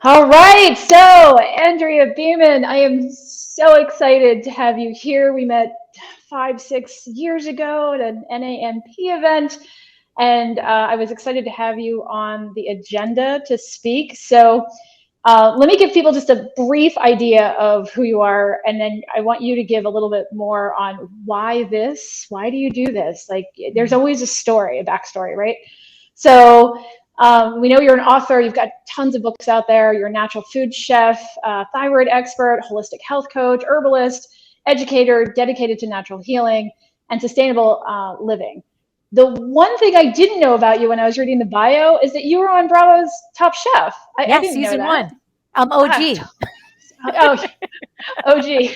All right, so Andrea Beeman, I am so excited to have you here. We met 5, 6 years ago at an NAMP event, and I was excited to have you on the agenda to speak. So let me give people just a brief idea of who you are, and then I want you to give a little bit more on why this, why do you do this? Like, there's always a story, a backstory, right? So we know you're an author. You've got tons of books out there. You're a natural food chef, thyroid expert, holistic health coach, herbalist, educator, dedicated to natural healing and sustainable living. The one thing I didn't know about you when I was reading the bio is that you were on Bravo's Top Chef. I Yes, didn't know season that. one. I'm OG. Ah, oh, OG.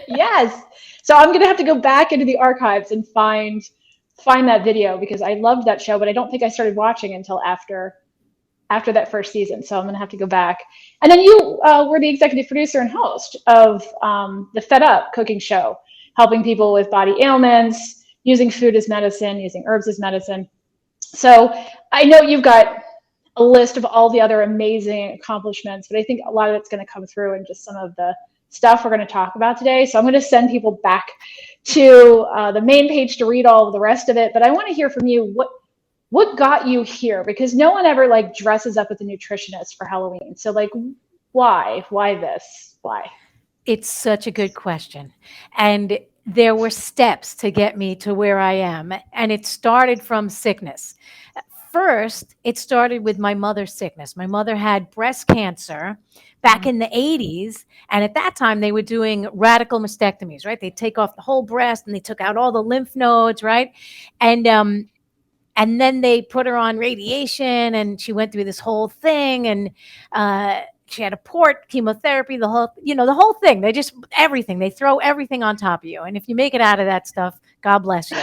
Yes. So I'm gonna have to go back into the archives and find that video because I loved that show, but I don't think I started watching until after that first season. So I'm gonna have to go back. And then you were the executive producer and host of the Fed Up cooking show, helping people with body ailments, using food as medicine, using herbs as medicine. So I know you've got a list of all the other amazing accomplishments, but I think a lot of it's going to come through in just some of the stuff we're going to talk about today. So I'm going to send people back to the main page to read all of the rest of it. But I want to hear from you. What got you here? Because no one ever like dresses up as a nutritionist for Halloween. So like, why? Why this? Why? It's such a good question. And there were steps to get me to where I am. And it started from sickness. First, it started with my mother's sickness. My mother had breast cancer back in the 80s. And at that time, they were doing radical mastectomies, right? They take off the whole breast and they took out all the lymph nodes, right? And, um, and then they put her on radiation and she went through this whole thing. And, she had a port, chemotherapy, the whole thing. They just, everything, they throw everything on top of you. And if you make it out of that stuff, God bless you.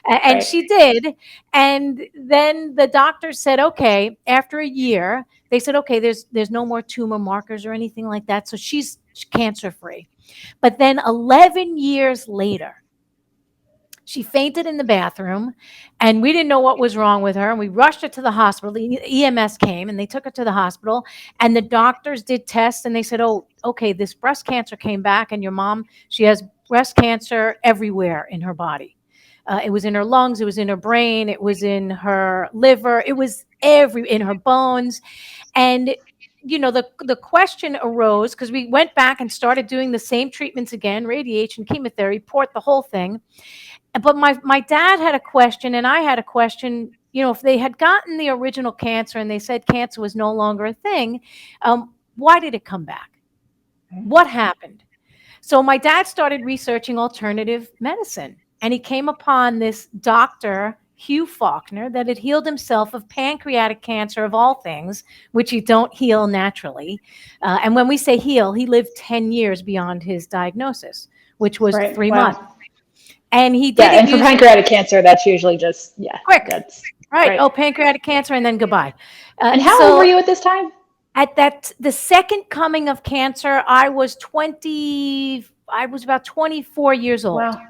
And Right. she did. And then the doctors said, okay, after a year, they said, okay, there's no more tumor markers or anything like that. So she's cancer free. But then 11 years later, she fainted in the bathroom and we didn't know what was wrong with her. And we rushed her to the hospital. The EMS came and they took her to the hospital and the doctors did tests and they said, oh, okay, this breast cancer came back and your mom, she has breast cancer everywhere in her body. It was in her lungs, it was in her brain, it was in her liver, it was in her bones. And the question arose because we went back and started doing the same treatments again, radiation, chemotherapy, port, the whole thing. But my dad had a question and I had a question. If they had gotten the original cancer and they said cancer was no longer a thing, why did it come back? What happened? So my dad started researching alternative medicine and he came upon this doctor, Hugh Faulkner, that had healed himself of pancreatic cancer of all things, which you don't heal naturally. And when we say heal, he lived 10 years beyond his diagnosis, which was Right. 3 months. Wow. And he Yeah. did it And for using pancreatic cancer, that's usually just, yeah, quick, that's right? right. Oh, pancreatic cancer, and then goodbye. And how old were So you at this time? at the second coming of cancer, I was 20. I was about 24 years old. Wow.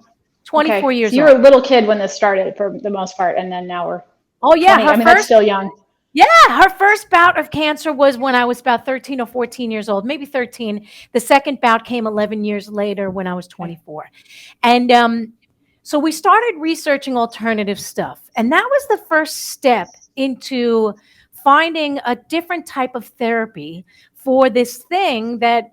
24 Okay. So years you were old. a little kid when this started for the most part, and then now we're Oh yeah, 20. I mean, that's still young. her first bout of cancer was when I was about 13 or 14 years old, maybe 13. The second bout came 11 years later when I was Okay. 24. And so we started researching alternative stuff. And that was the first step into finding a different type of therapy for this thing that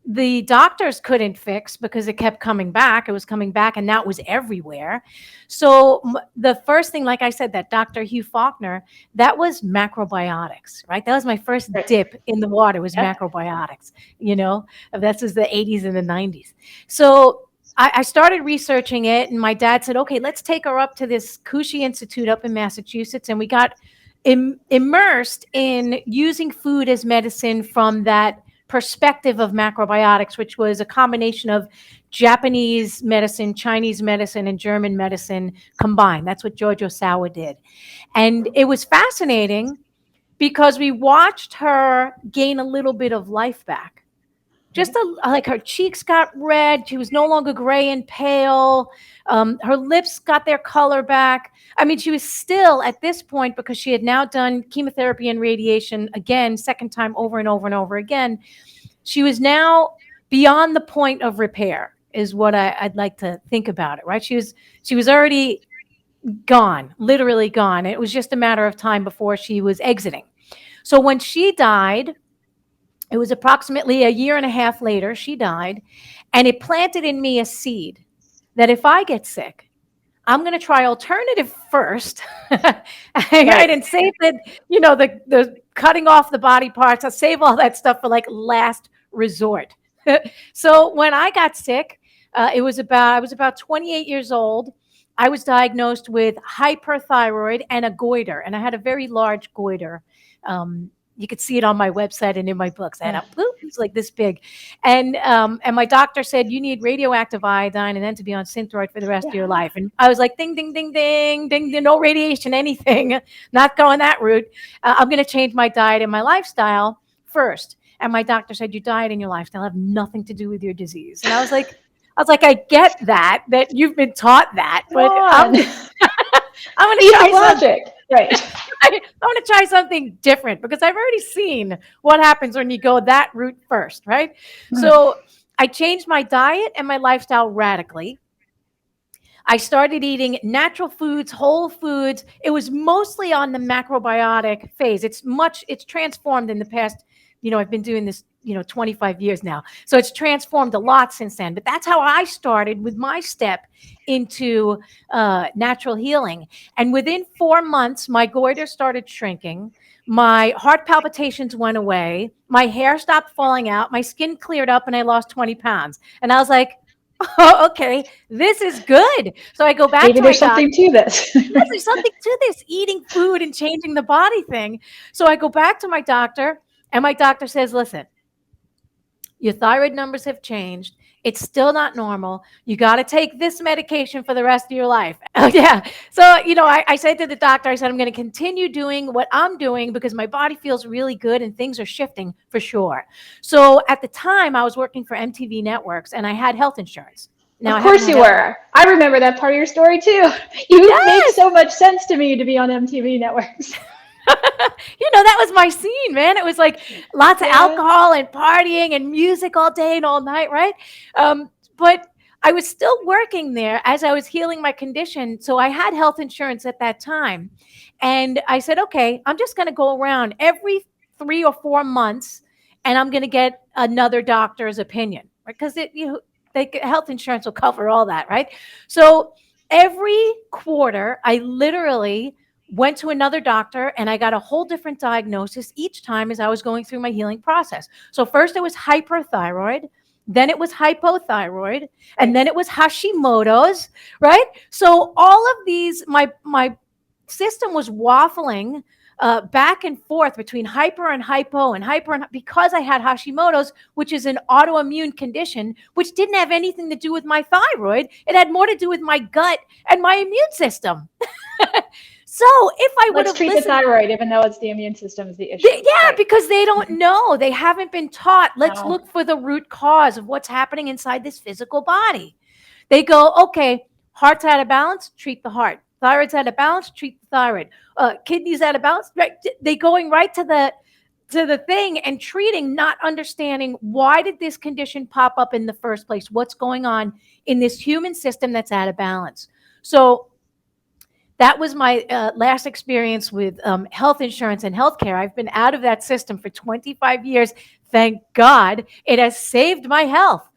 the doctors couldn't fix because it kept coming back. It was coming back and that was everywhere. So the first thing, like I said, that Dr. Hugh Faulkner, that was macrobiotics, right? That was my first Right. dip in the water was Yep. macrobiotics, that's was the 80s and the 90s. So I started researching it and my dad said, okay, let's take her up to this Cushy Institute up in Massachusetts. And we got immersed in using food as medicine from that perspective of macrobiotics, which was a combination of Japanese medicine, Chinese medicine, and German medicine combined. That's what Jojo Sauer did. And it was fascinating because we watched her gain a little bit of life back just like her cheeks got red. She was no longer gray and pale. Her lips got their color back. I mean, she was still at this point, because she had now done chemotherapy and radiation again, second time over and over and over again. She was now beyond the point of repair, is what I'd like to think about it, right? She was already gone, literally gone. It was just a matter of time before she was exiting. So when she died, it was approximately a year and a half later, she died, and it planted in me a seed that if I get sick, I'm going to try alternative first, right? And save the cutting off the body parts. I'll save all that stuff for like last resort. So when I got sick, I was about 28 years old. I was diagnosed with hyperthyroid and a goiter, and I had a very large goiter. You could see it on my website and in my books. I had it's like this big. And my doctor said, you need radioactive iodine and then to be on Synthroid for the rest of your life. And I was like, ding, ding, ding, ding, ding, no radiation, anything, not going that route. I'm going to change my diet and my lifestyle first. And my doctor said, your diet and your lifestyle have nothing to do with your disease. And I was like, I get that you've been taught that, but I'm going to try logic. Right. I want to try something different because I've already seen what happens when you go that route first, right? So I changed my diet and my lifestyle radically. I started eating natural foods, whole foods. It was mostly on the macrobiotic phase. It's transformed in the past. I've been doing this, 25 years now. So it's transformed a lot since then. But that's how I started with my step into natural healing. And within 4 months, my goiter started shrinking. My heart palpitations went away. My hair stopped falling out. My skin cleared up and I lost 20 pounds. And I was like, oh, okay, this is good. So I go back to there's something to this. Yes, there's something to this eating food and changing the body thing. So I go back to my doctor. And my doctor says, listen, your thyroid numbers have changed. It's still not normal. You got to take this medication for the rest of your life. Oh, yeah. So, I said to the doctor, I said, I'm going to continue doing what I'm doing because my body feels really good and things are shifting for sure. So at the time I was working for MTV Networks and I had health insurance. Now, of course you were. I remember that part of your story too. You make so much sense to me to be on MTV Networks. That was my scene, man. It was like lots of alcohol and partying and music all day and all night, right? But I was still working there as I was healing my condition. So I had health insurance at that time. And I said, okay, I'm just going to go around every 3 or 4 months and I'm going to get another doctor's opinion, right? Because health insurance will cover all that, right? So every quarter, I literally went to another doctor and I got a whole different diagnosis each time as I was going through my healing process. So first it was hyperthyroid, then it was hypothyroid, and then it was Hashimoto's, right? So all of these, my system was waffling back and forth between hyper and hypo because I had Hashimoto's, which is an autoimmune condition, which didn't have anything to do with my thyroid. It had more to do with my gut and my immune system. So if I would have treat the thyroid, even though it's the immune system is the issue. Because they don't know. They haven't been taught. Let's look for the root cause of what's happening inside this physical body. They go, okay, heart's out of balance, treat the heart. Thyroid's out of balance, treat the thyroid. Kidneys out of balance, right? They going right to the thing and treating, not understanding why did this condition pop up in the first place? What's going on in this human system that's out of balance? So that was my last experience with health insurance and healthcare. I've been out of that system for 25 years. Thank God it has saved my health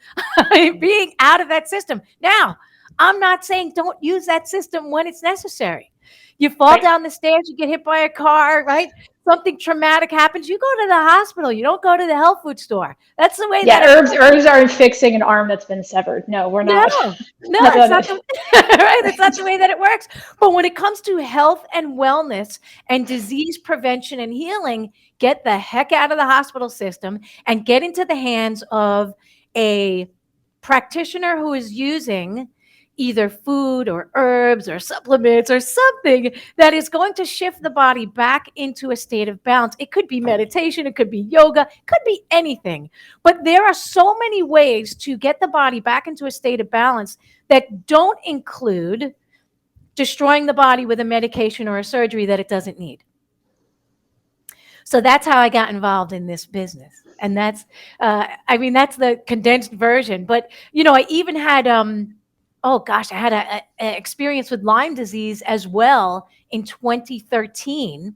being out of that system. Now, I'm not saying don't use that system when it's necessary. You fall down the stairs, you get hit by a car, right? Something traumatic happens, you go to the hospital. You don't go to the health food store. That's the way that herbs aren't fixing an arm that's been severed. No, we're not. No, it's not right? That's not the way that it works. But when it comes to health and wellness and disease prevention and healing, get the heck out of the hospital system and get into the hands of a practitioner who is using either food or herbs or supplements or something that is going to shift the body back into a state of balance. It could be meditation, it could be yoga, it could be anything. But there are so many ways to get the body back into a state of balance that don't include destroying the body with a medication or a surgery that it doesn't need. So that's how I got involved in this business. And that's, that's the condensed version. But, I even had, oh gosh, I had a experience with Lyme disease as well in 2013.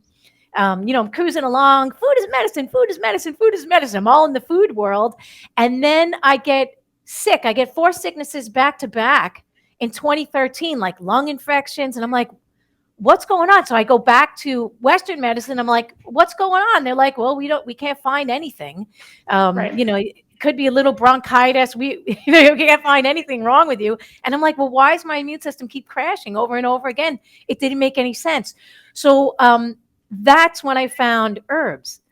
I'm cruising along, food is medicine, food is medicine, food is medicine. I'm all in the food world. And then I get sick. I get 4 sicknesses back to back in 2013, like lung infections. And I'm like, what's going on? So I go back to Western medicine. I'm like, what's going on? They're like, well, we can't find anything. Right. It could be a little bronchitis. We can't find anything wrong with you. And I'm like, well, why does my immune system keep crashing over and over again? It didn't make any sense. So that's when I found herbs.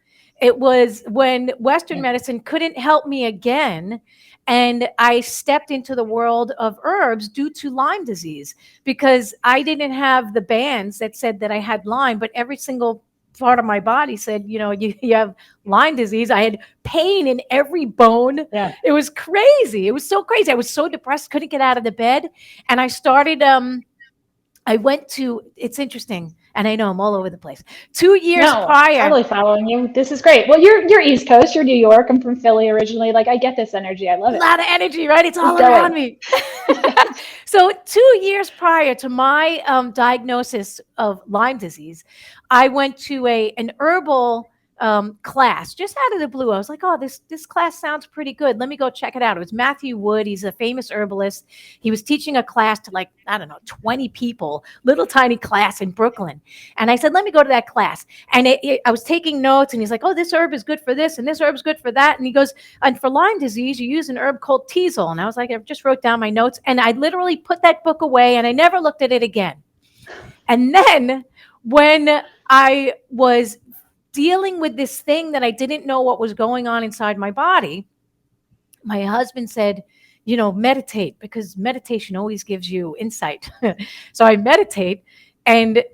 It was when Western medicine couldn't help me again. And I stepped into the world of herbs due to Lyme disease, because I didn't have the bands that said that I had Lyme, but every single part of my body said, you have Lyme disease. I had pain in every bone. Yeah. It was crazy. It was so crazy. I was so depressed, couldn't get out of the bed. And I started, I went to, it's interesting. And I know I'm all over the place. 2 years prior. Totally following you. This is great. Well, you're East Coast. You're New York. I'm from Philly originally. Like, I get this energy. I love it. A lot of energy, right? It's all around me. So 2 years prior to my diagnosis of Lyme disease, I went to an herbal class just out of the blue. I was like, oh, this class sounds pretty good. Let me go check it out. It was Matthew Wood. He's a famous herbalist. He was teaching a class to 20 people, little tiny class in Brooklyn. And I said, let me go to that class. And I was taking notes, and he's like, oh, this herb is good for this, and this herb is good for that. And he goes, and for Lyme disease, you use an herb called teasel. And I was like, I just wrote down my notes, and I literally put that book away, and I never looked at it again. And then when I was dealing with this thing that I didn't know what was going on inside my body, my husband said, meditate, because meditation always gives you insight. So I meditate, and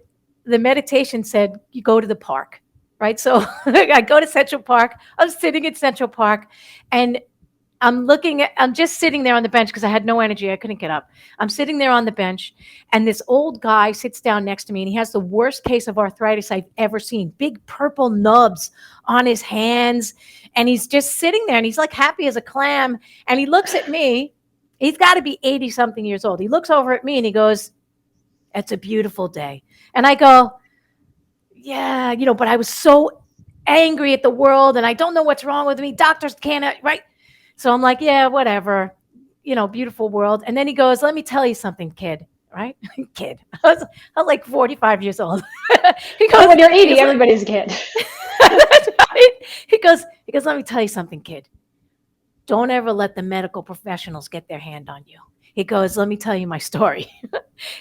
the meditation said, you go to the park, right? So I go to Central Park. I'm sitting at Central Park, and I'm just sitting there on the bench because I had no energy. I couldn't get up. I'm sitting there on the bench, and this old guy sits down next to me, and he has the worst case of arthritis I've ever seen. Big purple nubs on his hands. And he's just sitting there, and he's like happy as a clam. And he looks at me. He's got to be 80 something years old. He looks over at me, and he goes, it's a beautiful day. And I go, yeah, but I was so angry at the world, and I don't know what's wrong with me. Doctors can't, right? So I'm like, yeah, whatever, beautiful world. And then he goes, let me tell you something, kid, right? Kid. I was like 45 years old. He goes, when you're 80, everybody's a kid. That's right. He goes, let me tell you something, kid. Don't ever let the medical professionals get their hand on you. He goes, let me tell you my story.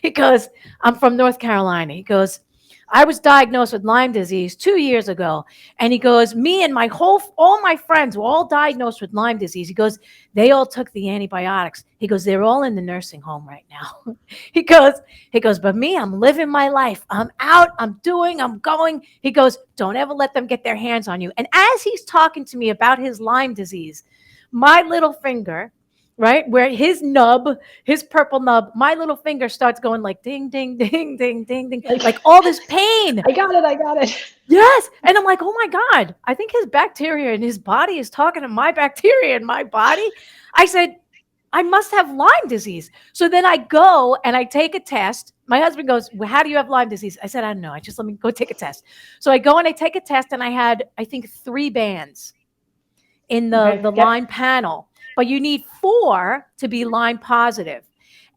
He goes, I'm from North Carolina. He goes, I was diagnosed with Lyme disease 2 years ago. And he goes, me and all my friends were all diagnosed with Lyme disease. He goes, they all took the antibiotics. He goes, they're all in the nursing home right now. He goes, but me, I'm living my life. I'm out, I'm going. He goes, don't ever let them get their hands on you. And as he's talking to me about his Lyme disease, my little finger, right, where his purple nub, my little finger starts going like ding, ding, ding, ding, ding, ding, like all this pain. I got it. Yes. And I'm like, oh my God, I think his bacteria in his body is talking to my bacteria in my body. I said, I must have Lyme disease. So then I go and I take a test. My husband goes, well, how do you have Lyme disease? I said, I don't know. Let me go take a test. So I go and I take a test, and I had, I think, 3 bands in the Lyme panel. But you need 4 to be Lyme positive.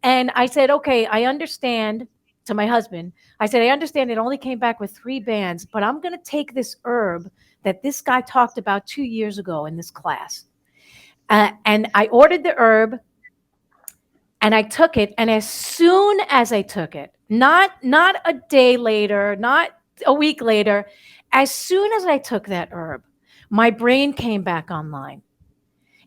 And I said, okay, I understand, to my husband. I said, I understand it only came back with 3 bands, but I'm going to take this herb that this guy talked about 2 years ago in this class. And I ordered the herb, and I took it. And as soon as I took it, not a day later, not a week later, as soon as I took that herb, my brain came back online.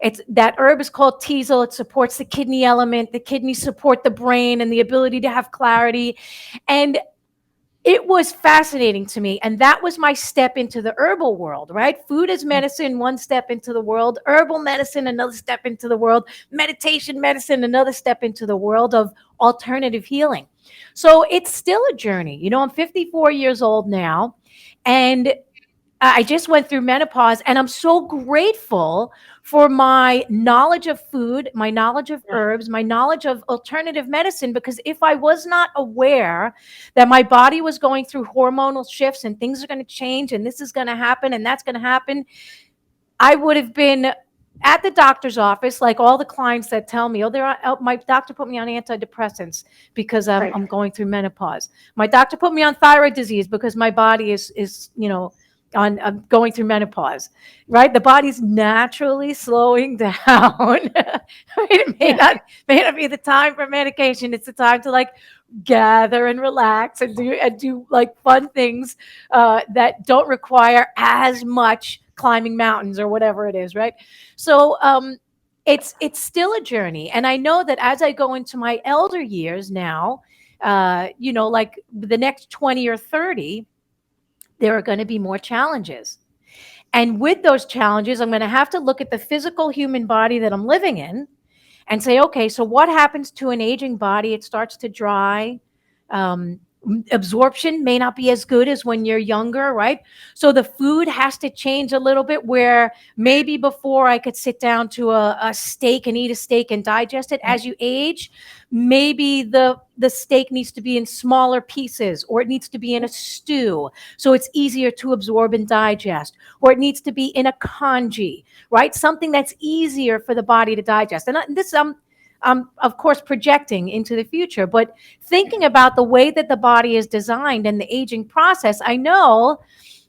It's that herb is called teasel. It supports the kidney element. The kidneys support the brain and the ability to have clarity. And it was fascinating to me. And that was my step into the herbal world, right? Food is medicine, one step into the world. Herbal medicine, another step into the world. Meditation medicine, another step into the world of alternative healing. So it's still a journey. You know, I'm 54 years old now, and I just went through menopause, and I'm so grateful for my knowledge of food, my knowledge of herbs, my knowledge of alternative medicine, because if I was not aware that my body was going through hormonal shifts and things are going to change and this is going to happen and that's going to happen, I would have been at the doctor's office, like all the clients that tell me, my doctor put me on antidepressants because I'm going through menopause. My doctor put me on thyroid disease because my body is I'm going through menopause, right? The body's naturally slowing down. It may not be the time for medication. It's the time to like gather and relax and do like fun things that don't require as much climbing mountains or whatever it is, right? So it's still a journey, and I know that as I go into my elder years now, like the next 20 or 30, there are going to be more challenges. And with those challenges, I'm going to have to look at the physical human body that I'm living in and say, okay, so what happens to an aging body? It starts to dry. Absorption may not be as good as when you're younger, right? So the food has to change a little bit, where maybe before I could sit down to a steak and eat a steak and digest it. As you age, maybe the steak needs to be in smaller pieces, or it needs to be in a stew so it's easier to absorb and digest, or it needs to be in a congee, right? Something that's easier for the body to digest. And this of course, projecting into the future, but thinking about the way that the body is designed and the aging process, I know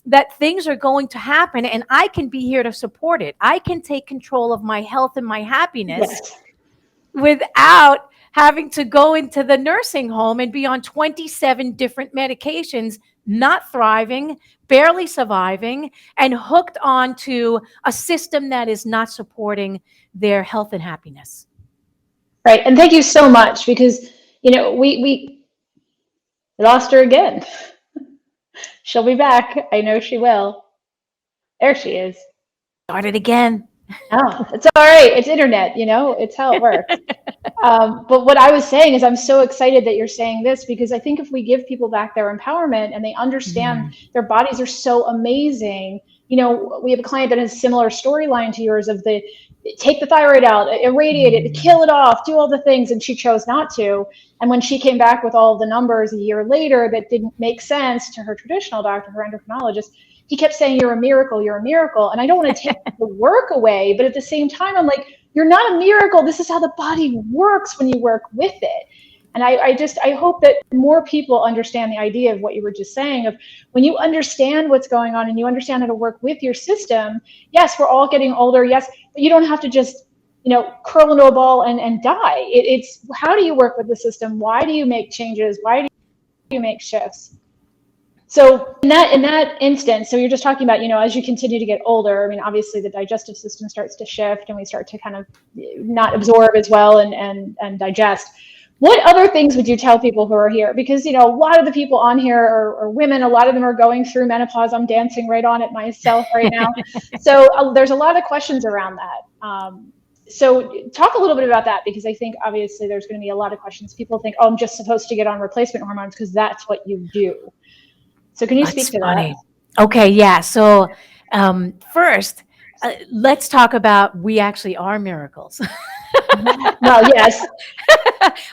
that things are going to happen, and I can be here to support it. I can take control of my health and my happiness without having to go into the nursing home and be on 27 different medications, not thriving, barely surviving, and hooked onto a system that is not supporting their health and happiness. Right. And thank you so much, because, we lost her again. She'll be back. I know she will. There she is. Started again. Oh, it's all right. It's internet, it's how it works. But what I was saying is, I'm so excited that you're saying this, because I think if we give people back their empowerment and they understand their bodies are so amazing. We have a client that has a similar storyline to yours of take the thyroid out, irradiate it, kill it off, do all the things, and she chose not to. And when she came back with all the numbers a year later that didn't make sense to her traditional doctor, her endocrinologist, he kept saying, you're a miracle, you're a miracle. And I don't want to take the work away, but at the same time, I'm like, you're not a miracle. This is how the body works when you work with it. And I hope that more people understand the idea of what you were just saying, of when you understand what's going on and you understand how to work with your system. Yes, we're all getting older. Yes, but you don't have to just, curl into a ball and die. It's how do you work with the system? Why do you make changes? Why do you make shifts? So in that instance, so you're just talking about, as you continue to get older, I mean, obviously the digestive system starts to shift and we start to kind of not absorb as well and digest. What other things would you tell people who are here? Because, a lot of the people on here are women. A lot of them are going through menopause. I'm dancing right on it myself right now. So there's a lot of questions around that. So talk a little bit about that, because I think obviously there's going to be a lot of questions. People think, oh, I'm just supposed to get on replacement hormones because that's what you do. So can you speak to that? Okay, yeah. So first, let's talk about we actually are miracles. Well, yes.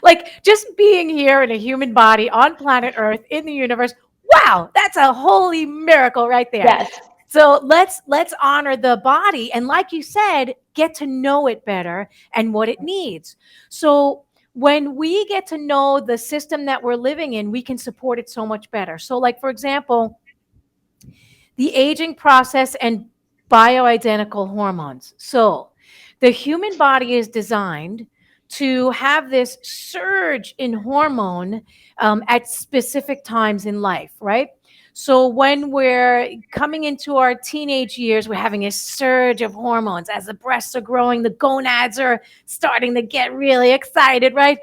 Like just being here in a human body on planet Earth in the universe. Wow, that's a holy miracle right there. Yes. So let's honor the body, and like you said, get to know it better and what it needs. So when we get to know the system that we're living in, we can support it so much better. So like, for example, the aging process and bioidentical hormones. So the human body is designed to have this surge in hormone at specific times in life, right? So when we're coming into our teenage years, we're having a surge of hormones. As the breasts are growing, the gonads are starting to get really excited, right?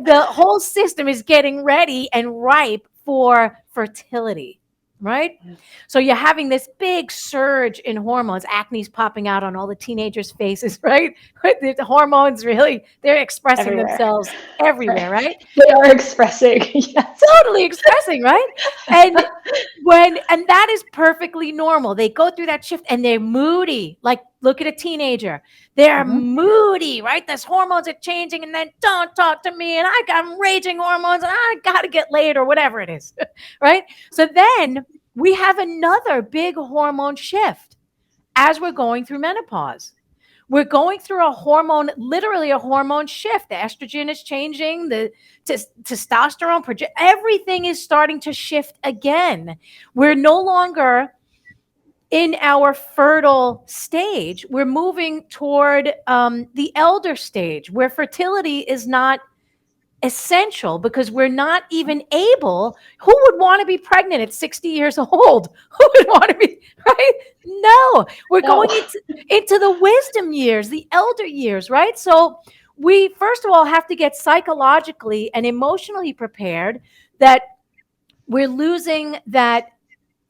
The whole system is getting ready and ripe for fertility, right? So you're having this big surge in hormones. Acne's popping out on all the teenagers' faces, right? The hormones really, they're expressing Everywhere. themselves everywhere, right? They are expressing. Yes. Totally expressing, right? And that is perfectly normal. They go through that shift and they're moody. Like, look at a teenager. They're moody, right? Those hormones are changing, and then don't talk to me, and I'm raging hormones, and I gotta get laid, or whatever it is. Right? So then we have another big hormone shift as we're going through menopause. We're going through literally a hormone shift. The estrogen is changing, the testosterone, everything is starting to shift again. We're no longer in our fertile stage. We're moving toward the elder stage, where fertility is not essential, because we're not even able. Who would want to be pregnant at 60 years old? Who would want to be, right? No, we're going into the wisdom years, the elder years, right? So we first of all have to get psychologically and emotionally prepared that we're losing that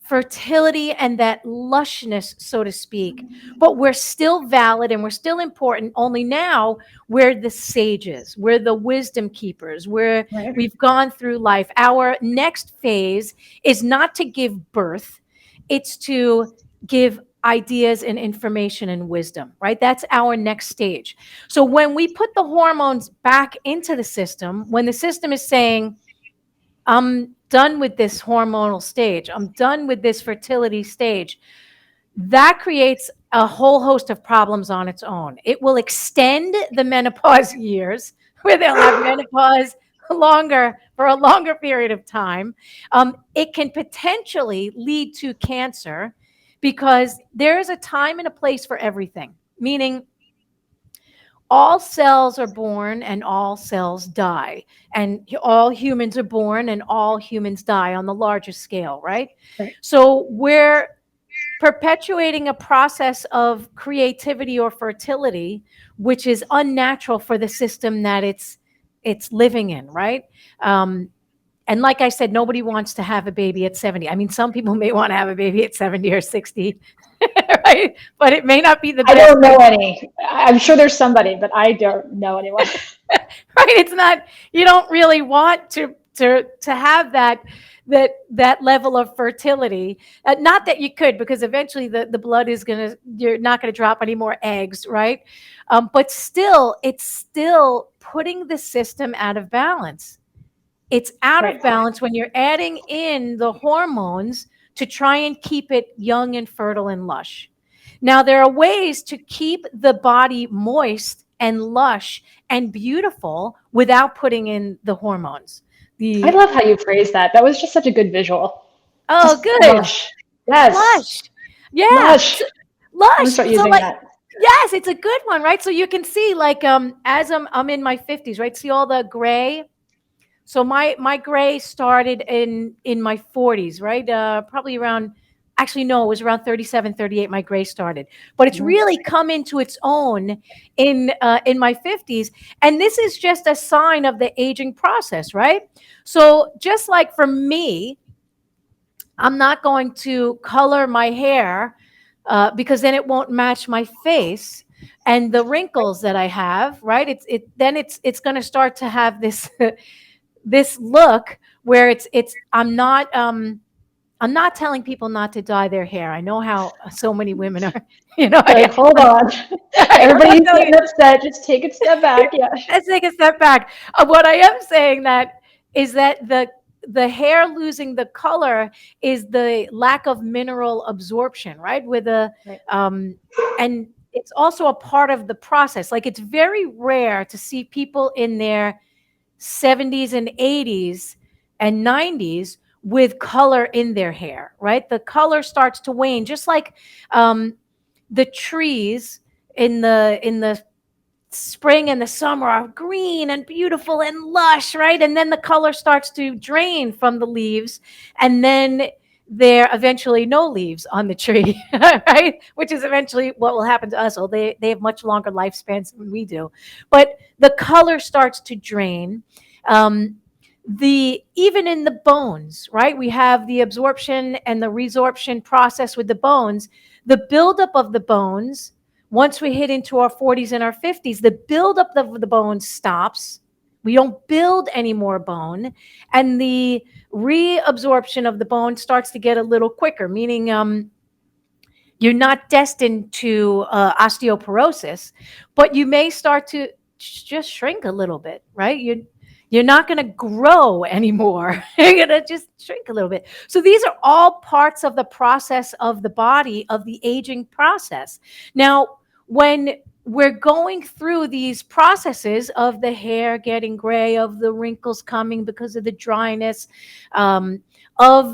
fertility and that lushness, so to speak, but we're still valid and we're still important. Only now we're the sages, we're the wisdom keepers, we've gone through life. Our next phase is not to give birth, it's to give ideas and information and wisdom, right? That's our next stage. So when we put the hormones back into the system, when the system is saying, I'm done with this hormonal stage, I'm done with this fertility stage, that creates a whole host of problems on its own. It will extend the menopause years, where they'll have menopause for a longer period of time. It can potentially lead to cancer, because there is a time and a place for everything, meaning all cells are born and all cells die, and all humans are born and all humans die on the largest scale, right? So we're perpetuating a process of creativity or fertility, which is unnatural for the system that it's living in, right? And like I said, nobody wants to have a baby at 70. I mean, some people may want to have a baby at 70 or 60, right? But it may not be the best. I don't know any. I'm sure there's somebody, but I don't know anyone. Right? It's not, you don't really want to have that level of fertility. Not that you could, because eventually the blood is you're not going to drop any more eggs, right? But still, it's still putting the system out of balance. It's out of balance when you're adding in the hormones to try and keep it young and fertile and lush. Now, there are ways to keep the body moist and lush and beautiful without putting in the hormones. I love how you phrased that. That was just such a good visual. Oh, just good. Lush. Yes. Lush. Yeah. Lush. Lush. I'm gonna start using that. Yes, it's a good one, right? So you can see, like, as I'm in my 50s, right? See all the gray? So my gray started in my 40s, right? Probably around, actually, no, it was around 37, 38, my gray started. But it's really come into its own in my 50s. And this is just a sign of the aging process, right? So just like for me, I'm not going to color my hair because then it won't match my face and the wrinkles that I have, right? It's going to start to have this this look where I'm not telling people not to dye their hair. I know how so many women are, Like, hold on. Everybody's getting upset. Just take a step back. Yeah. Let's take a step back. What I am saying is that the hair losing the color is the lack of mineral absorption, right? And it's also a part of the process. Like, it's very rare to see people in their 70s and 80s and 90s with color in their hair, right? The color starts to wane, just like the trees in the spring and the summer are green and beautiful and lush, right? And then the color starts to drain from the leaves, and then there eventually no leaves on the tree, right? Which is eventually what will happen to us. Well, they have much longer lifespans than we do. But the color starts to drain. The even in the bones, right? We have the absorption and the resorption process with the bones. The buildup of the bones, once we hit into our 40s and our 50s, the buildup of the bones stops. We don't build any more bone, and the reabsorption of the bone starts to get a little quicker, meaning you're not destined to osteoporosis, but you may start to just shrink a little bit, right? You're not going to grow anymore. You're going to just shrink a little bit. So these are all parts of the process of the body, of the aging process. Now, when we're going through these processes of the hair getting gray, of the wrinkles coming because of the dryness, of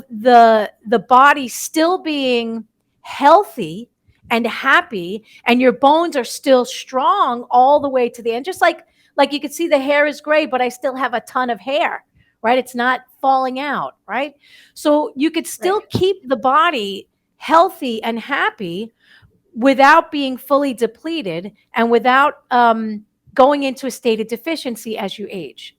the body still being healthy and happy, and your bones are still strong all the way to the end, just like you can see the hair is gray, but I still have a ton of hair, right? It's not falling out, right? So you could still keep the body healthy and happy without being fully depleted and without going into a state of deficiency as you age.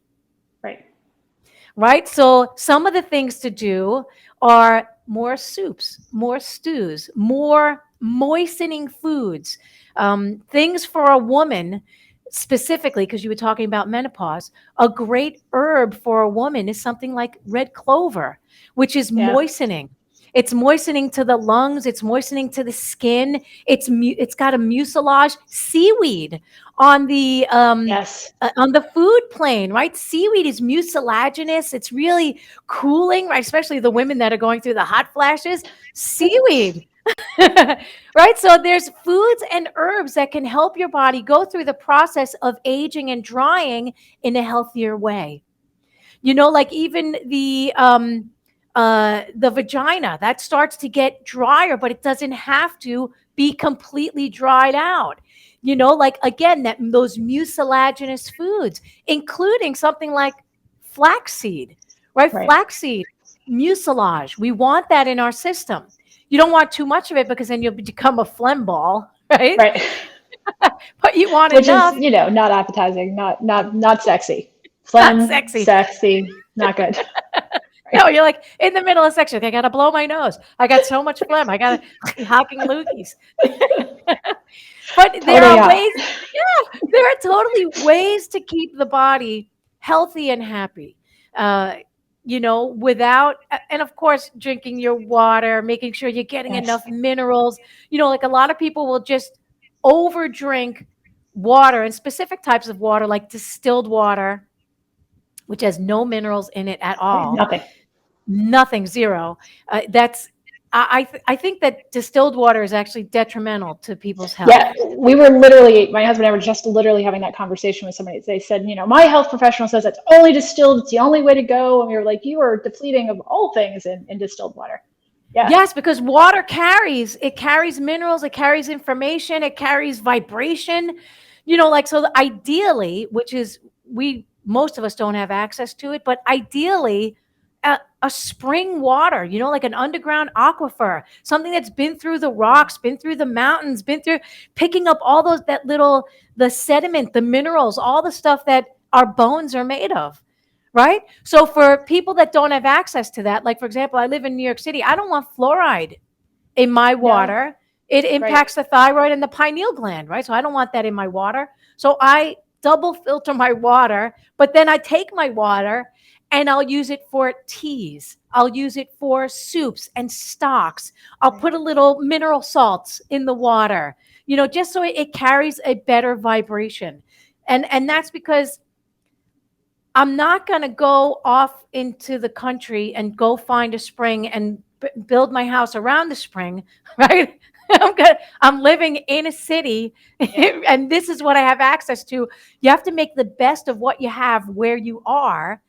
Right? So some of the things to do are more soups, more stews, more moistening foods, things for a woman specifically, because you were talking about menopause. A great herb for a woman is something like red clover, which is moistening. It's moistening to the lungs. It's moistening to the skin. It's got a mucilage. Seaweed on the on the food plane, right? Seaweed is mucilaginous. It's really cooling, right? Especially the women that are going through the hot flashes. Seaweed. Right? So there's foods and herbs that can help your body go through the process of aging and drying in a healthier way. You know, like even the vagina that starts to get drier, but it doesn't have to be completely dried out. You know, like again, those mucilaginous foods, including something like flaxseed, right? Flaxseed, mucilage. We want that in our system. You don't want too much of it because then you'll become a phlegm ball, right? But you want enough. Which is, not appetizing, not sexy. Phlegm, not sexy, not good. No, you're like in the middle of section. Okay, I got to blow my nose. I got so much phlegm. I got to hocking loogies. But there are ways. Yeah, there are totally ways to keep the body healthy and happy. Without, and of course, drinking your water, making sure you're getting enough minerals. Like a lot of people will just over drink water, and specific types of water, like distilled water, which has no minerals in it at all. Nothing, zero. I think that distilled water is actually detrimental to people's health. Yeah, my husband and I were just literally having that conversation with somebody. They said, my health professional says it's only distilled. It's the only way to go. And we were like, you are depleting of all things in distilled water. Yeah. Yes, because water carries minerals, it carries information, it carries vibration, so ideally, which is most of us don't have access to it, but ideally a spring water, like an underground aquifer, something that's been through the rocks, been through the mountains, been through picking up all the sediment, the minerals, all the stuff that our bones are made of. Right? So for people that don't have access to that, like for example, I live in New York City, I don't want fluoride in my water. It impacts the thyroid and the pineal gland, right? So I don't want that in my water. So I double filter my water, but then I take my water and I'll use it for teas. I'll use it for soups and stocks. I'll put a little mineral salts in the water, just so it carries a better vibration. And that's because I'm not going to go off into the country and go find a spring and build my house around the spring, right? I'm living in a city and this is what I have access to. You have to make the best of what you have where you are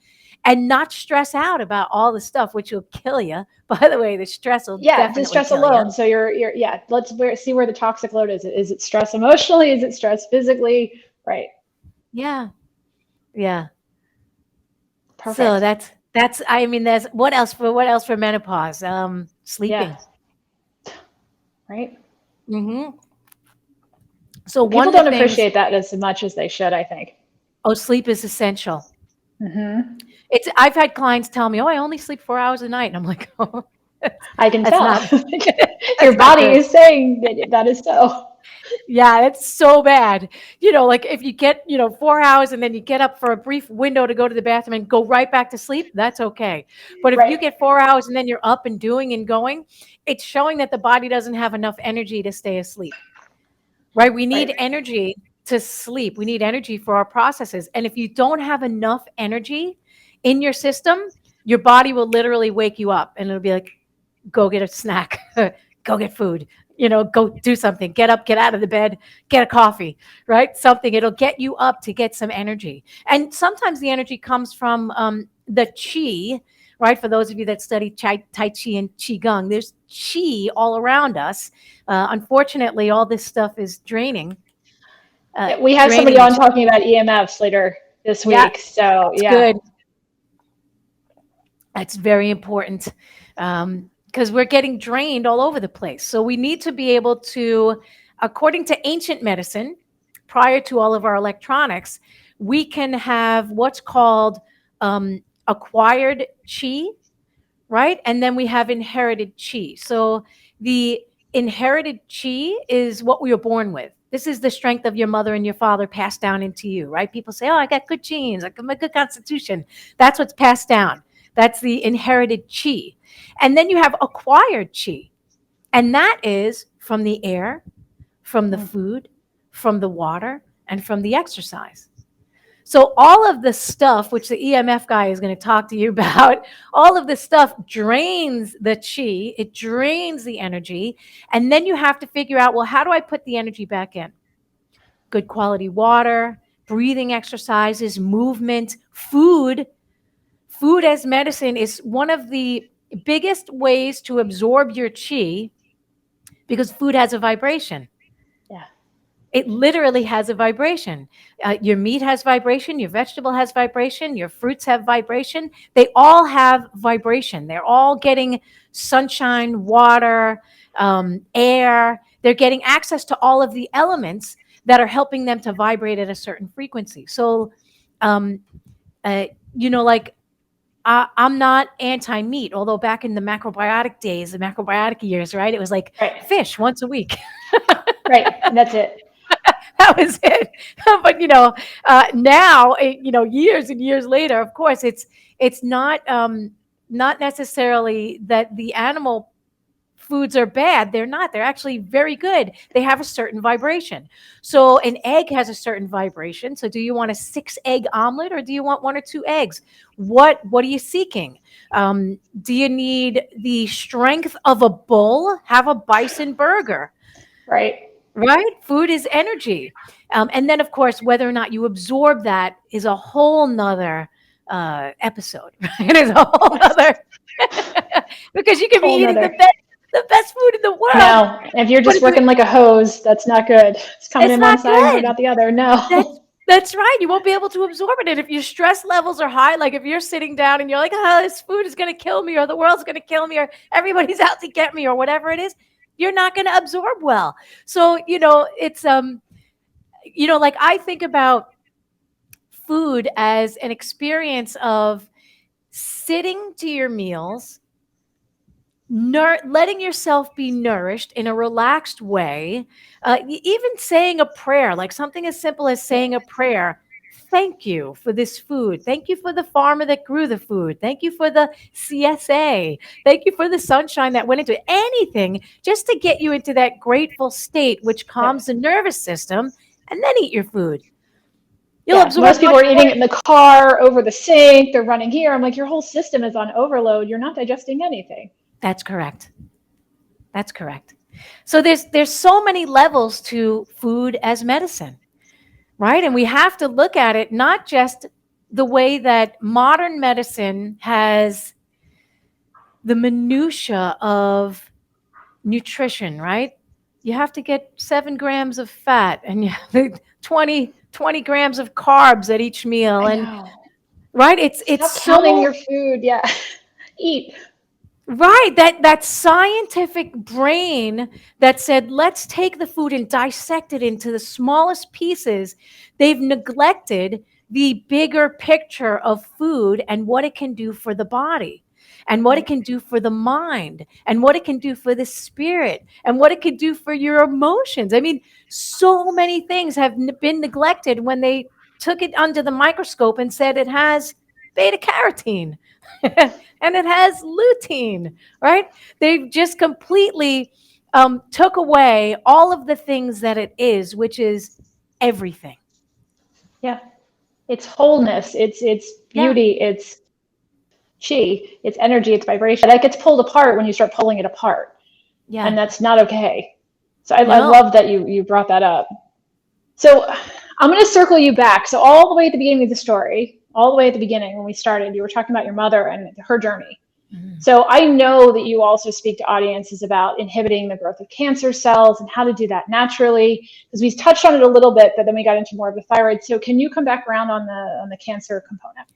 and not stress out about all the stuff, which will kill you. By the way, the stress will definitely the stress kill alone. you. So let's see where the toxic load is. Is it stress emotionally? Is it stress physically? Right. Yeah. Yeah. Perfect. So that's there's what else for menopause? Yeah. Sleeping. Right. Hmm. So one People of the don't things, appreciate that as much as they should, I think. oh, sleep is essential. Hmm. I've had clients tell me, oh, I only sleep 4 hours a night. And I'm like, oh, I can that's tell. not, Your that's not body good. is saying that that is so. Yeah, it's so bad. Like if you get, 4 hours and then you get up for a brief window to go to the bathroom and go right back to sleep, that's okay. But if you Right. get 4 hours and then you're up and doing and going, it's showing that the body doesn't have enough energy to stay asleep, right? We need Right. energy to sleep. We need energy for our processes. And if you don't have enough energy in your system, your body will literally wake you up and it'll be like, go get a snack, go get food, go do something, get up, get out of the bed, get a coffee, right? Something, it'll get you up to get some energy. And sometimes the energy comes from the chi, right? For those of you that study Tai Chi and Qigong, there's chi all around us. Unfortunately, all this stuff is Yeah, we have somebody draining the on chi. talking about EMFs later this Yeah, week. So it's yeah. good. That's very important, because we're getting drained all over the place. So we need to be able to, according to ancient medicine, prior to all of our electronics, we can have what's called acquired chi, right? And then we have inherited chi. So the inherited chi is what we were born with. This is the strength of your mother and your father passed down into you, right? People say, oh, I got good genes, I got a good constitution. That's what's passed down. That's the inherited chi. And then you have acquired chi. And that is from the air, from the food, from the water, and from the exercise. So all of the stuff, which the EMF guy is going to talk to you about, all of this stuff drains the chi, it drains the energy. And then you have to figure out, well, how do I put the energy back in? Good quality water, breathing exercises, movement, food. Food as medicine is one of the biggest ways to absorb your chi because food has a vibration. Yeah. It literally has a vibration. Your meat has vibration, your vegetable has vibration, your fruits have vibration. They all have vibration. They're all getting sunshine, water, air. They're getting access to all of the elements that are helping them to vibrate at a certain frequency. So, um, like I'm not anti-meat, although back in the macrobiotic days, the macrobiotic years, right? It was like Right. fish once a week. Right. That's it. That was it. But now, years and years later, of course, it's not necessarily that the animal foods are bad. They're not. They're actually very good. They have a certain vibration. So an egg has a certain vibration. So do you want a 6-egg omelet or do you want 1 or 2 eggs? What are you seeking? Do you need the strength of a bull? Have a bison burger. Right. Right? Food is energy. And then, of course, whether or not you absorb that is a whole nother episode. Right? It is a whole Yes. nother because you can be Whole eating nother. the best food in the world, No. If you're but just working like a hose, that's not good. It's coming it's in one not side and going good. out the other. No. That's right. You won't be able to absorb it. And if your stress levels are high, like if you're sitting down and you're like, oh, this food is going to kill me, or the world's going to kill me, or everybody's out to get me, or whatever it is, you're not going to absorb well. So, it's like I think about food as an experience of sitting to your meals, letting yourself be nourished in a relaxed way, even saying a prayer, like something as simple as saying a prayer. Thank you for this food. Thank you for the farmer that grew the food. Thank you for the CSA. Thank you for the sunshine that went into it. Anything just to get you into that grateful state, which calms Yep. the nervous system, and then eat your food. You'll Yeah. absorb Most people much are eating more. it in the car, over the sink. They're running here. I'm like, your whole system is on overload. You're not digesting anything. That's correct. That's correct. So there's so many levels to food as medicine, right? And we have to look at it not just the way that modern medicine has the minutia of nutrition, right? You have to get 7 grams of fat and you have 20 grams of carbs at each meal. I And know. right, it's Stop counting so your food. Yeah. Eat. Right, that scientific brain that said, let's take the food and dissect it into the smallest pieces. They've neglected the bigger picture of food and what it can do for the body, and what it Right. can do for the mind, and what it can do for the spirit, and what it can do for your emotions. I mean, so many things have been neglected when they took it under the microscope and said it has beta carotene and it has lutein, right? They've just completely took away all of the things that it is, which is everything. Yeah. It's wholeness. It's Yeah. beauty. It's chi. It's energy. It's vibration. That gets pulled apart when you start pulling it apart, Yeah. and that's not okay. So I No. love that you brought that up. So I'm going to circle you back. So all the way at the beginning of the story, all the way at the beginning when we started, you were talking about your mother and her journey. Mhm. So I know that you also speak to audiences about inhibiting the growth of cancer cells and how to do that naturally, because we touched on it a little bit, but then we got into more of the thyroid. So can you come back around on the cancer component?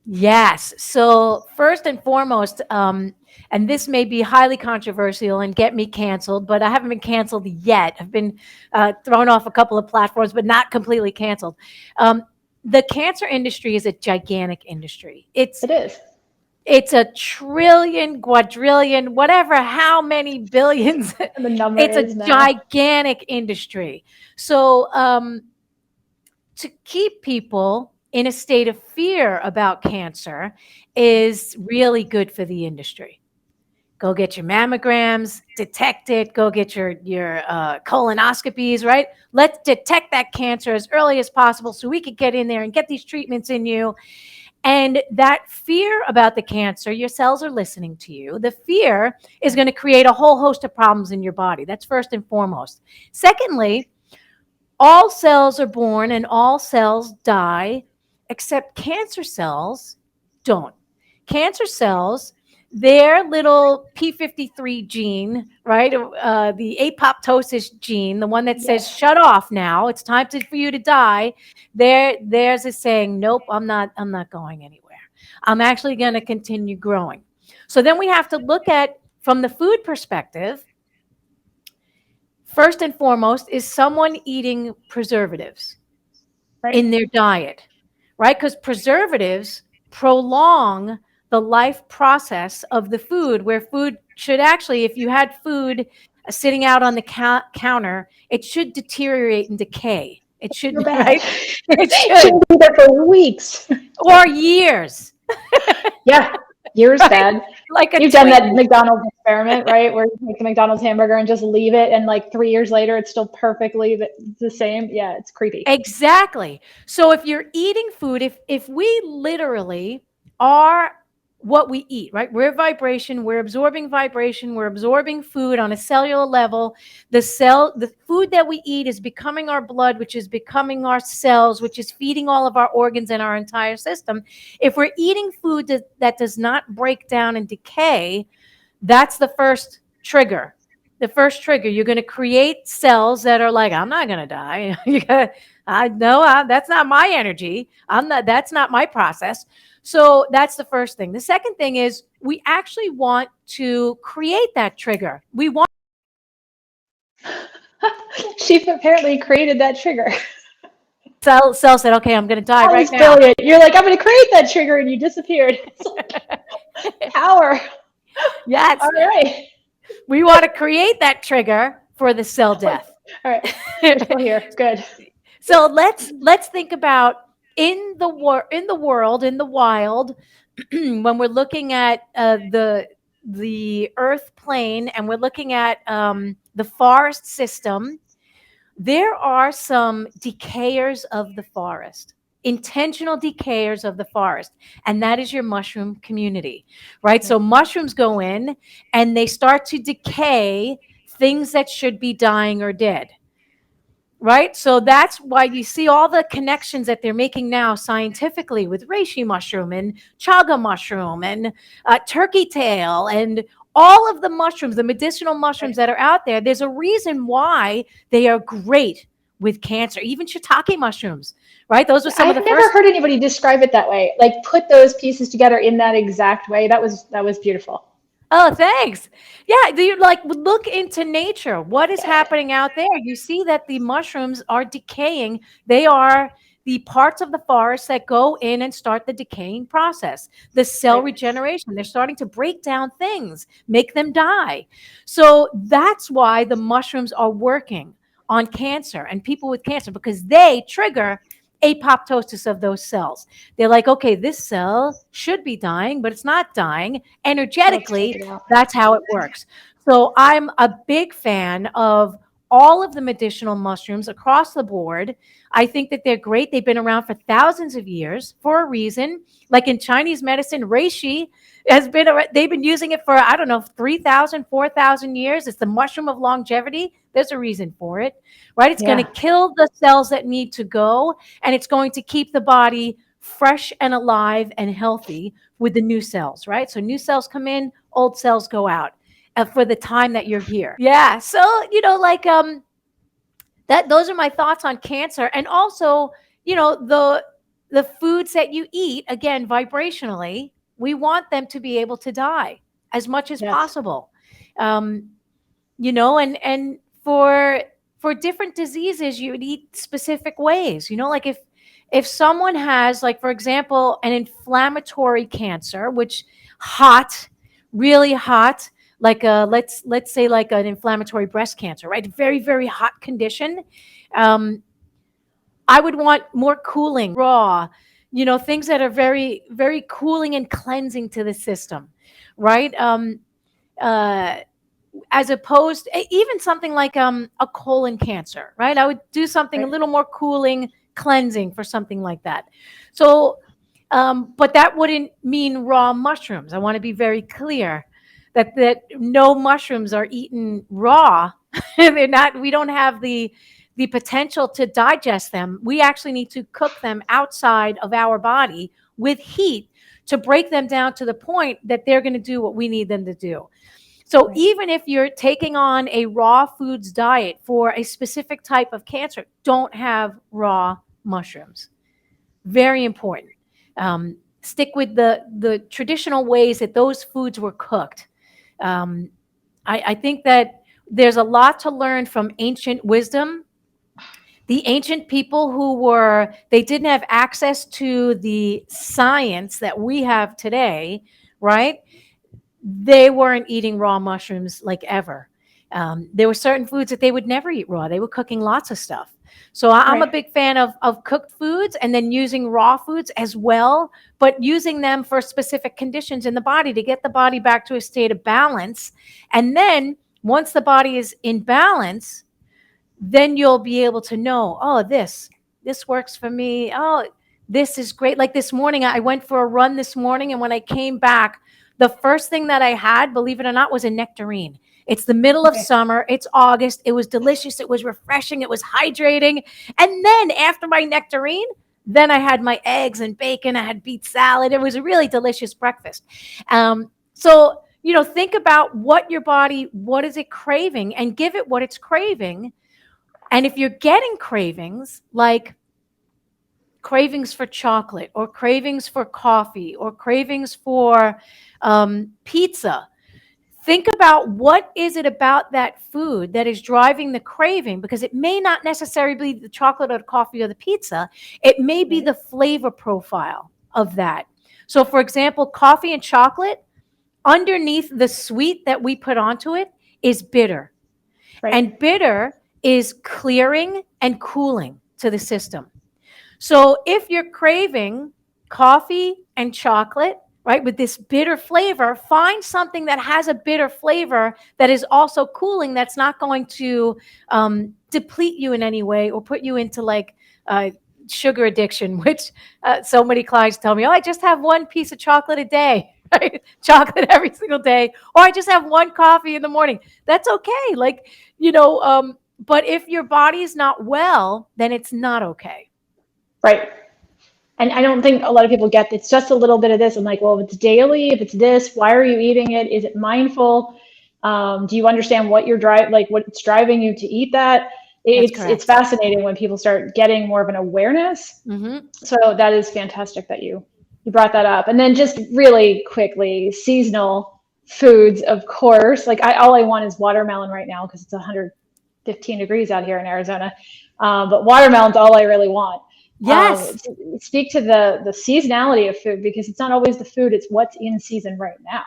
Yes. So first and foremost, and this may be highly controversial and get me canceled, but I haven't been canceled yet. I've been thrown off a couple of platforms, but not completely canceled. Um, the cancer industry is a gigantic industry. It is. It's a trillion, quadrillion, whatever, how many billions. And the number It's a is now. gigantic industry. So, to keep people in a state of fear about cancer is really good for the industry. Go get your mammograms, detect it. Go get your colonoscopies. Right? Let's detect that cancer as early as possible so we could get in there and get these treatments in you. And that fear about the cancer, your cells are listening to you. The fear is going to create a whole host of problems in your body. That's first and foremost. Secondly, all cells are born and all cells die, except cancer cells don't. Cancer cells, their little P53 gene, right? The apoptosis gene, the one that says, Yes. shut off now, it's time for you to die. Theirs is saying, nope, I'm not going anywhere. I'm actually going to continue growing. So then we have to look at, from the food perspective, first and foremost, is someone eating preservatives Right. in their diet, right? Because preservatives prolong the life process of the food, where food should actually, if you had food sitting out on the counter, it should deteriorate and decay. It You're should, bad. right? It should, Shouldn't be there for weeks. or years, Yeah. Years right? bad. Like a You've done that Twinkie. McDonald's experiment, right? Where you make the McDonald's hamburger and just leave it, and like 3 years later, it's still perfectly the same. Yeah, it's creepy. Exactly. So if you're eating food, if we literally are what we eat, right? We're vibration, we're absorbing food on a cellular level. The food that we eat is becoming our blood, which is becoming our cells, which is feeding all of our organs and our entire system. If we're eating food that does not break down and decay, that's the first trigger. The first trigger, you're going to create cells that are like, I'm not going to die. I know that's not my energy. That's not my process. So that's the first thing. The second thing is we actually want to create that trigger. We want She apparently created that trigger. cell said, okay, I'm going to die That right was now. brilliant. You're like, I'm going to create that trigger, and you disappeared. It's like power. Yes. All right. We want to create that trigger for the cell death. All right. We're still here. Good. So let's think about in the world, in the wild, when we're looking at the earth plane and we're looking at the forest system, there are some decayers of the forest, intentional decayers of the forest, and that is your mushroom community, right? So mushrooms go in and they start to decay things that should be dying or dead. Right. So that's why you see all the connections that they're making now scientifically with reishi mushroom and chaga mushroom and turkey tail and all of the mushrooms, the medicinal mushrooms that are out there. There's a reason why they are great with cancer, even shiitake mushrooms. Right. Those were some of I've the never first. heard anybody describe it that way. Like put those pieces together in that exact way. That was beautiful. Oh, thanks. Yeah, do you like look into nature? What is happening out there? You see that the mushrooms are decaying. They are the parts of the forest that go in and start the decaying process, the cell Right. regeneration. They're starting to break down things, make them die. So that's why the mushrooms are working on cancer and people with cancer, because they trigger apoptosis of those cells. They're like, okay, this cell should be dying, but it's not dying. Let's take Energetically, it out. that's how it works. So I'm a big fan of all of the medicinal mushrooms across the board. I think that they're great. They've been around for thousands of years for a reason. Like in Chinese medicine, reishi has been, they've been using it for, I don't know, 3,000, 4,000 years. It's the mushroom of longevity. There's a reason for it, right? It's going to Yeah. kill the cells that need to go, and it's going to keep the body fresh and alive and healthy with the new cells, right? So new cells come in, old cells go out for the time that you're here. Yeah. So, like that those are my thoughts on cancer. And also, the foods that you eat, again, vibrationally, we want them to be able to die as much as Yes. possible. Um, and for different diseases, you would eat specific ways. Like if someone has, like, for example, an inflammatory cancer, which hot, really hot, like let's say like an inflammatory breast cancer, right? Very, very hot condition. um, I would want more cooling, raw, things that are very, very cooling and cleansing to the system, right? Uh, as opposed even something like a colon cancer, right? I would do something a Right. little more cooling, cleansing for something like that. So, but that wouldn't mean raw mushrooms. I want to be very clear that no mushrooms are eaten raw. They're not. We don't have the potential to digest them. We actually need to cook them outside of our body with heat to break them down to the point that they're going to do what we need them to do. So Right. even if you're taking on a raw foods diet for a specific type of cancer, don't have raw mushrooms. Very important. Stick with the traditional ways that those foods were cooked. Um, I think that there's a lot to learn from ancient wisdom. The ancient people they didn't have access to the science that we have today, right? They weren't eating raw mushrooms like ever. There were certain foods that they would never eat raw. They were cooking lots of stuff. So I'm a Right. big fan of cooked foods and then using raw foods as well, but using them for specific conditions in the body to get the body back to a state of balance. And then once the body is in balance, then you'll be able to know, oh, this works for me. Oh, this is great. Like this morning, I went for a run this morning, and when I came back, the first thing that I had, believe it or not, was a nectarine. It's the middle of Okay. summer. It's August. It was delicious. It was refreshing. It was hydrating. And then after my nectarine, then I had my eggs and bacon. I had beet salad. It was a really delicious breakfast. So, think about what is it craving, and give it what it's craving. And if you're getting cravings, like cravings for chocolate or cravings for coffee or cravings for pizza, think about what is it about that food that is driving the craving, because it may not necessarily be the chocolate or the coffee or the pizza. It may be Right. the flavor profile of that. So for example, coffee and chocolate, underneath the sweet that we put onto it is bitter. Right. And bitter is clearing and cooling to the system. So if you're craving coffee and chocolate, right, with this bitter flavor, find something that has a bitter flavor that is also cooling, that's not going to deplete you in any way or put you into like sugar addiction, which so many clients tell me, oh, I just have one piece of chocolate a day. Right? Chocolate every single day, or I just have one coffee in the morning. That's okay. Like, but if your body is not well, then it's not okay. Right. And I don't think a lot of people get it's just a little bit of this. I'm like, well, if it's daily, if it's this, why are you eating it? Is it mindful? Do you understand what what's driving you to eat that? That's It's correct. fascinating when people start getting more of an awareness. Mm-hmm. So that is fantastic that you brought that up. And then just really quickly, seasonal foods, of course. Like all I want is watermelon right now because it's 115 degrees out here in Arizona. But watermelon's all I really want. Yes. Speak to the seasonality of food, because it's not always the food, it's what's in season right now.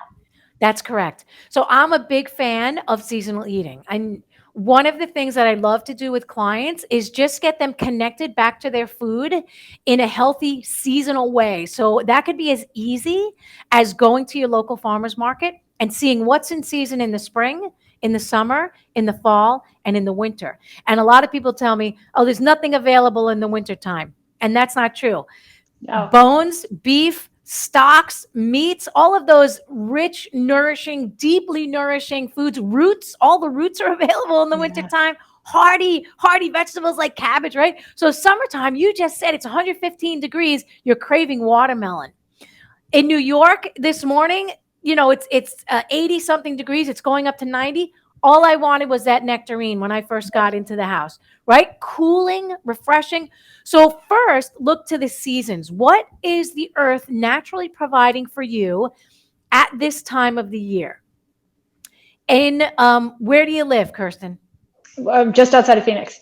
That's correct. So I'm a big fan of seasonal eating. And one of the things that I love to do with clients is just get them connected back to their food in a healthy seasonal way. So that could be as easy as going to your local farmer's market and seeing what's in season in the spring, in the summer, in the fall, and in the winter. And a lot of people tell me, oh, there's nothing available in the wintertime. And that's not true. Oh. Bones, beef, stocks, meats, all of those rich, nourishing, deeply nourishing foods, roots, all the roots are available in the wintertime. Hardy vegetables like cabbage, right? So summertime, you just said it's 115 degrees, you're craving watermelon. In New York this morning, it's 80 something degrees, it's going up to 90. All I wanted was that nectarine when I first got into the house, right? Cooling, refreshing. So first, look to the seasons. What is the earth naturally providing for you at this time of the year? And where do you live, Kirstin? Just outside of Phoenix.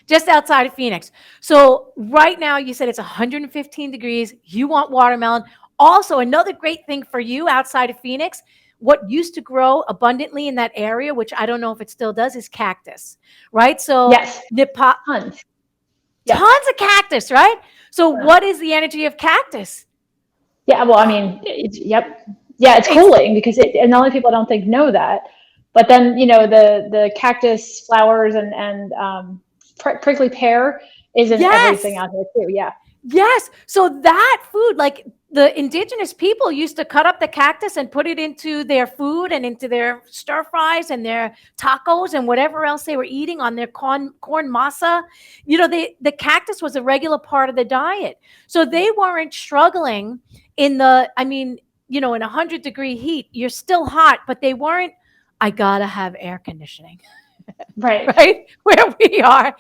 Just outside of Phoenix. So right now, you said it's 115 degrees. You want watermelon. Also, another great thing for you outside of Phoenix, what used to grow abundantly in that area, which I don't know if it still does, is cactus, right? So yes, tons of cactus, right? So what is the energy of cactus? Yeah, well, I mean, it's cooling, because and a lot of people I don't think know that. But then the cactus flowers and prickly pear is in everything out here too. Yeah. Yes. So that food, like the indigenous people used to cut up the cactus and put it into their food and into their stir fries and their tacos and whatever else they were eating on their corn masa. The cactus was a regular part of the diet. So they weren't struggling in in 100-degree heat. You're still hot, but they weren't, I gotta have air conditioning. Right where we are,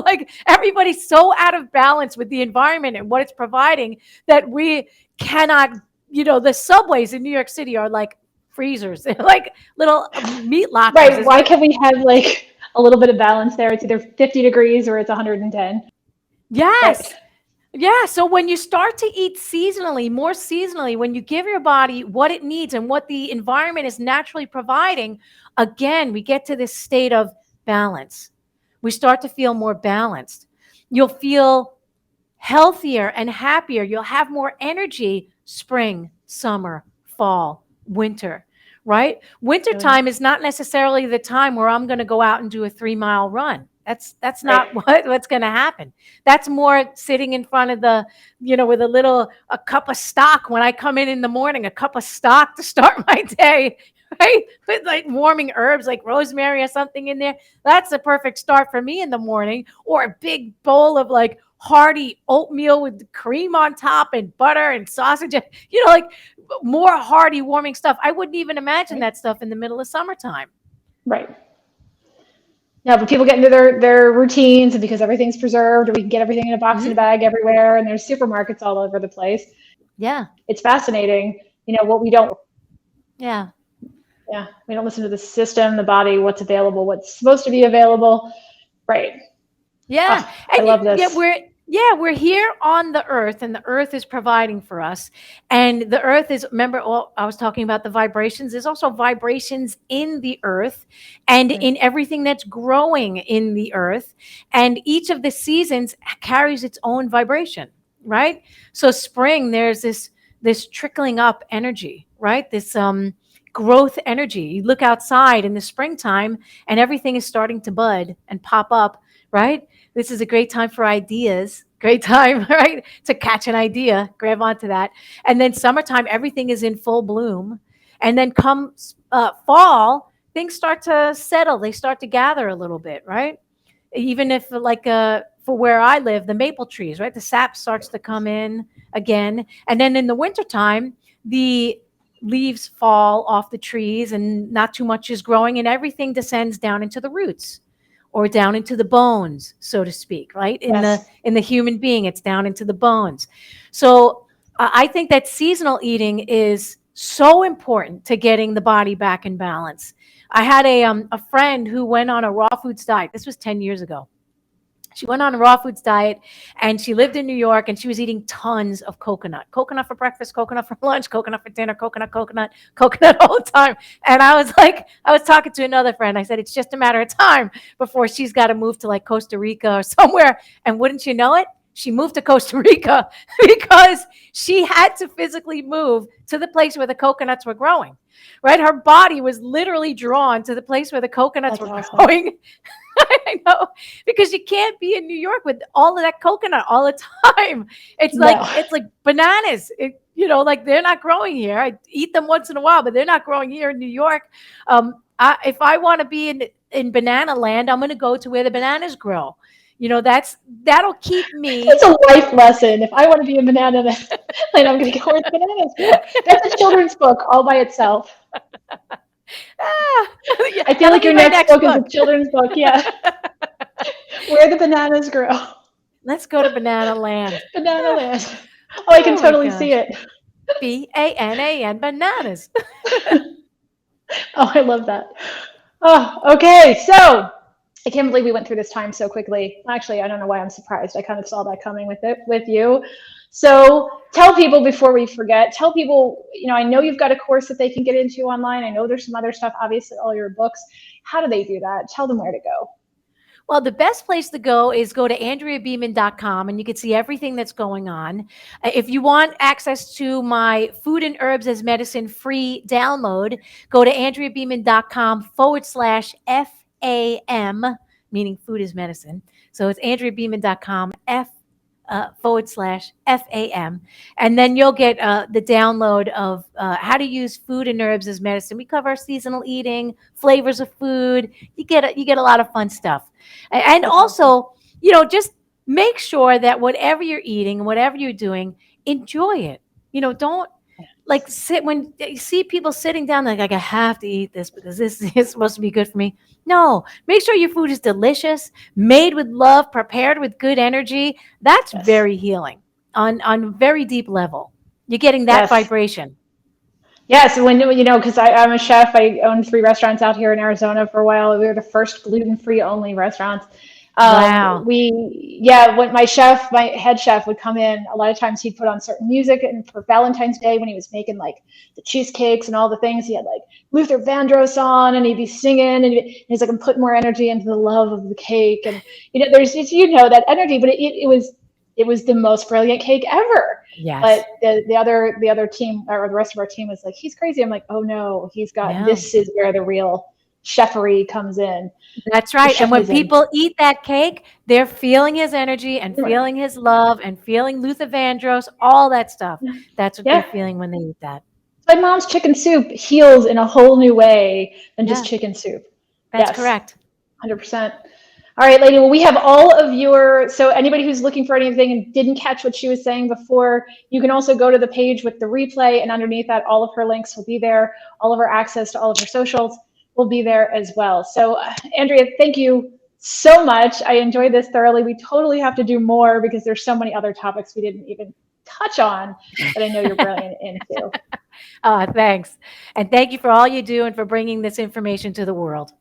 like everybody's so out of balance with the environment and what it's providing that we cannot, the subways in New York City are like freezers. They're like little meat lockers. Right. Why can't we have like a little bit of balance there? It's either 50 degrees or it's 110. Yes. Right. Yeah. So when you start to eat more seasonally, when you give your body what it needs and what the environment is naturally providing, again, we get to this state of balance. We start to feel more balanced. You'll feel healthier and happier. You'll have more energy spring, summer, fall, winter, right? Wintertime is not necessarily the time where I'm going to go out and do a 3-mile run. That's not what's going to happen. That's more sitting in front of the, with a cup of stock when I come in the morning, a cup of stock to start my day, right? With like warming herbs like rosemary or something in there. That's the perfect start for me in the morning. Or a big bowl of like hearty oatmeal with cream on top and butter and sausage, like more hearty warming stuff. I wouldn't even imagine that stuff in the middle of summertime. Right. Yeah, but people get into their routines, and because everything's preserved, or we can get everything in a box and a bag everywhere, and there's supermarkets all over the place. Yeah. It's fascinating, what we don't. Yeah. Yeah. We don't listen to the system, the body, what's available, what's supposed to be available. Right. Yeah. I love this. Yeah, we're here on the earth, and the earth is providing for us. And the earth is, remember, I was talking about the vibrations. There's also vibrations in the earth and in everything that's growing in the earth. And each of the seasons carries its own vibration, right? So spring, there's this trickling up energy, right? This growth energy. You look outside in the springtime and everything is starting to bud and pop up, right? This is a great time for ideas, great time, right? To catch an idea, grab onto that. And then summertime, everything is in full bloom. And then come fall, things start to settle. They start to gather a little bit, right? Even if like for where I live, the maple trees, right? The sap starts to come in again. And then in the wintertime, the leaves fall off the trees and not too much is growing and everything descends down into the roots. Or down into the bones, so to speak, right? In the human being, it's down into the bones. So I think that seasonal eating is So important to getting the body back in balance. I had a friend who went on a raw foods diet. This was 10 years ago. She went on a raw foods diet and she lived in New York, and she was eating tons of coconut for breakfast, coconut for lunch, coconut for dinner, coconut all the time. And I was like, I was talking to another friend. I said, it's just a matter of time before she's got to move to like Costa Rica or somewhere. And wouldn't you know it? She moved to Costa Rica because she had to physically move to the place where the coconuts were growing, right? Her body was literally drawn to the place where the coconuts That's were awesome. growing. I know, because you can't be in New York with all of that coconut all the time. It's No. like bananas. Like they're not growing here. I eat them once in a while, but they're not growing here in New York. If I want to be in banana land, I'm going to go to where the bananas grow. That'll keep me. It's a life lesson. If I want to be a banana, then I'm going to go where the bananas grow. That's a children's book all by itself. Yeah, I feel like your next book is a children's book. Yeah. Where the bananas grow. Let's go to Banana Land. Banana Land. Oh, I can totally see it. BANAN, bananas. Oh, I love that. Oh, okay. So I can't believe we went through this time so quickly. Actually, I don't know why I'm surprised. I kind of saw that coming with you. So tell people before we forget, tell people, I know you've got a course that they can get into online. I know there's some other stuff, obviously all your books. How do they do that? Tell them where to go. Well, the best place to go is go to AndreaBeeman.com, and you can see everything that's going on. If you want access to my Food and Herbs as Medicine free download, go to AndreaBeeman.com/FAM, meaning food is medicine. So it's AndreaBeeman.com, /FAM. And then you'll get the download of how to use food and herbs as medicine. We cover seasonal eating, flavors of food. You get a lot of fun stuff. And That's also, awesome. Just make sure that whatever you're eating, whatever you're doing, enjoy it. Don't like sit when you see people sitting down like I have to eat this because this is supposed to be good for me. No, make sure your food is delicious, made with love, prepared with good energy. That's very healing on a very deep level. You're getting that vibration. Yeah, so because I'm a chef, I owned 3 restaurants out here in Arizona for a while. We were the first gluten-free only restaurants. Wow. When my head chef would come in, a lot of times he'd put on certain music, and for Valentine's Day when he was making like the cheesecakes and all the things, he had like Luther Vandross on, and he'd be singing, and he's like, I'm putting more energy into the love of the cake, and there's just that energy, but it was the most brilliant cake ever. Yes. But the other team, or the rest of our team, was like, he's crazy. I'm like, oh no, he's got this is where the real chefery comes in. That's right. And when people eat that cake, they're feeling his energy and feeling his love and feeling Luther Vandross, all that stuff. That's what they're feeling when they eat that. My mom's chicken soup heals in a whole new way than just chicken soup. That's correct. 100%. All right, lady. Well, we have all of so anybody who's looking for anything and didn't catch what she was saying before, you can also go to the page with the replay, and underneath that, all of her links will be there. All of her access to all of her socials will be there as well. So Andrea, thank you so much. I enjoyed this thoroughly. We totally have to do more because there's so many other topics we didn't even touch on that I know you're brilliant into. Thanks. And thank you for all you do and for bringing this information to the world.